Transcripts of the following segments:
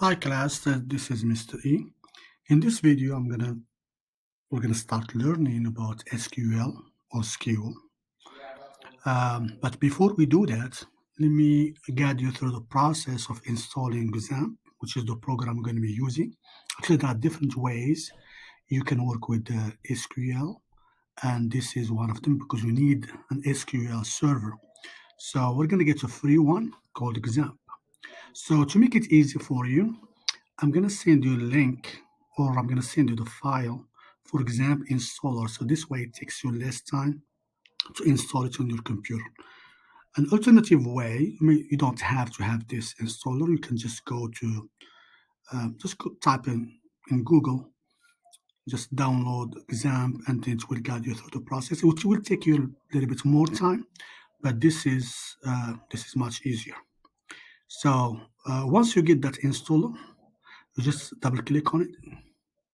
Hi class, this is Mr. E. In this video, we're gonna start learning about SQL or SQL. But before we do that, let me guide you through the process of installing XAMPP, which is the program we're going to be using. Actually, there are different ways you can work with SQL, and this is one of them because you need an SQL server. So we're going to get a free one called XAMPP. So to make it easy for you, I'm going to send you a link, or I'm going to send you the file for XAMPP installer. So this way it takes you less time to install it on your computer. An alternative way, you don't have to have this installer. You can just go to, type in Google, just download XAMPP, and it will guide you through the process, which will take you a little bit more time, but this is much easier. So once you get that installer, you just double click on it.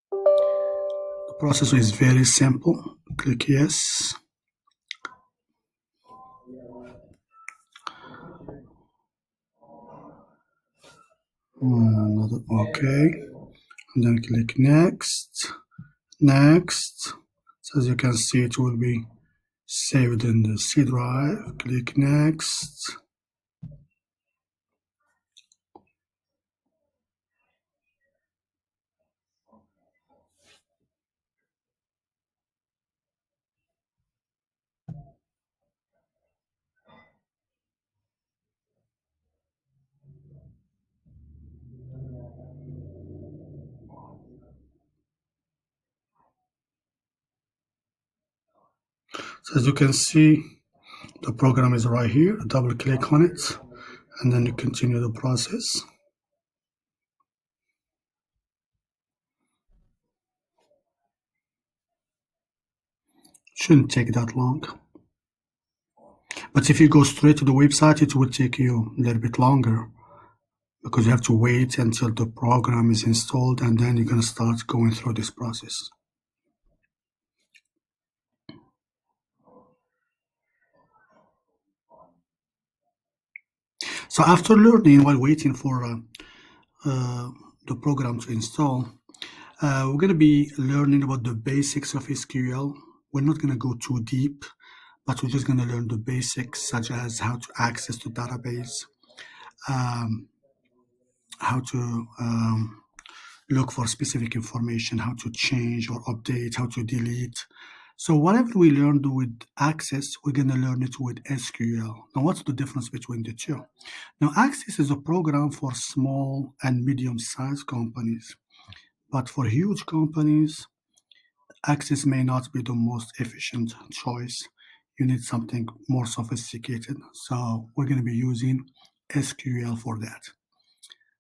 The process is very simple. Click yes. Okay. And then click next. Next. So as you can see, it will be saved in the C drive. Click next. So as you can see, the program is right here. Double click on it, and then you continue the process. Shouldn't take that long. But if you go straight to the website, it will take you a little bit longer because you have to wait until the program is installed, and then you're going to start going through this process. So after learning while waiting for the program to install, we're going to be learning about the basics of SQL. We're not going to go too deep, but we're just going to learn the basics, such as how to access the database, how to look for specific information, how to change or update, how to delete. So whatever we learned with Access, we're going to learn it with SQL. Now, what's the difference between the two? Now, Access is a program for small and medium-sized companies. But for huge companies, Access may not be the most efficient choice. You need something more sophisticated. So we're going to be using SQL for that.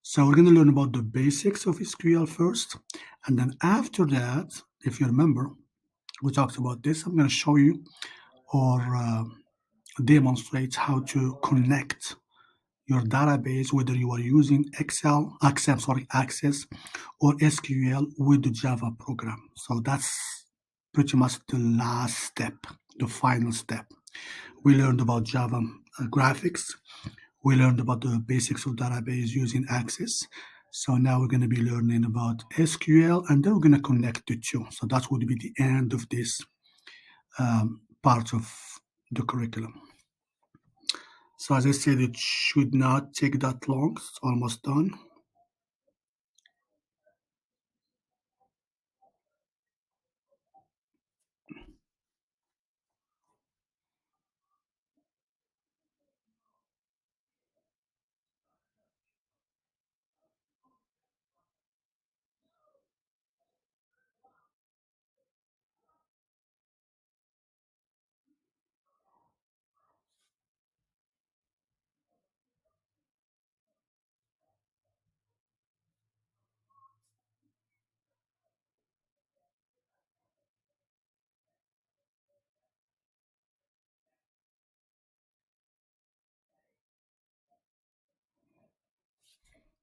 So we're going to learn about the basics of SQL first. And then after that, if you remember, we talked about this. I'm going to show you or demonstrate how to connect your database, whether you are using Access or SQL with the Java program. So that's pretty much the last step, the final step. We learned about Java graphics. We learned about the basics of database using Access. So now we're going to be learning about SQL, and then we're going to connect the two. So that would be the end of this part of the curriculum. So as I said, it should not take that long. It's almost done.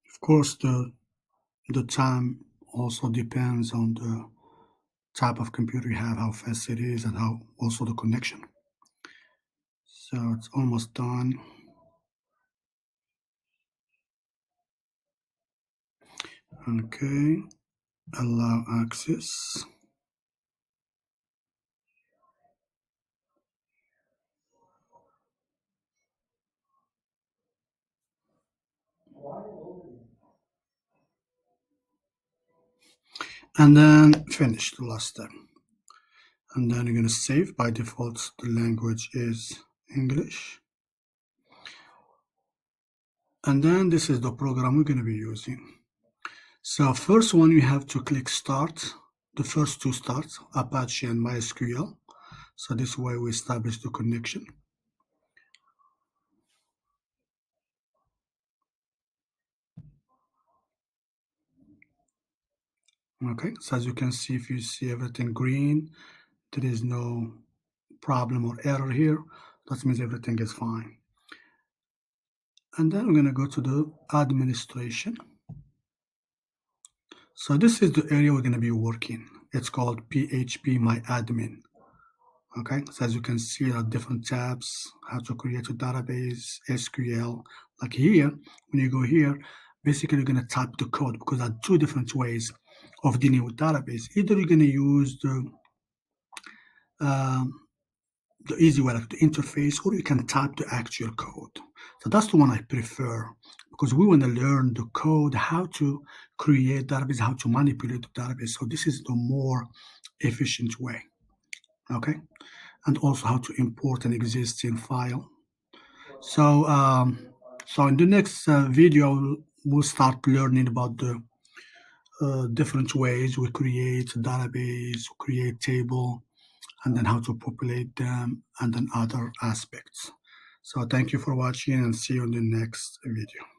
Of course, the time also depends on the type of computer you have, how fast it is, and how also the connection. So it's almost done. Okay, allow access. And then finish the last step. And then you're going to save. By default, the language is English. And then this is the program we're going to be using. So first one, you have to click start. The first two starts, Apache and MySQL. So this way we establish the connection. Okay, so as you can see, if you see everything green, there is no problem or error here. That means everything is fine. And then we're going to go to the administration. So this is the area we're going to be working. It's called PHP My Admin. Okay, so as you can see, there are different tabs, how to create a database, SQL. Like here, when you go here, basically you're going to type the code because there are two different ways of dealing with database. Either you're going to use um, the easy way, like the interface, or you can type the actual code. So that's the one I prefer because we want to learn the code, how to create database, how to manipulate the database. So this is the more efficient way, okay? And also how to import an existing file. So, so in the next video, we'll start learning about the different ways we create a database, create table, and then how to populate them, and then other aspects. So thank you for watching and see you in the next video.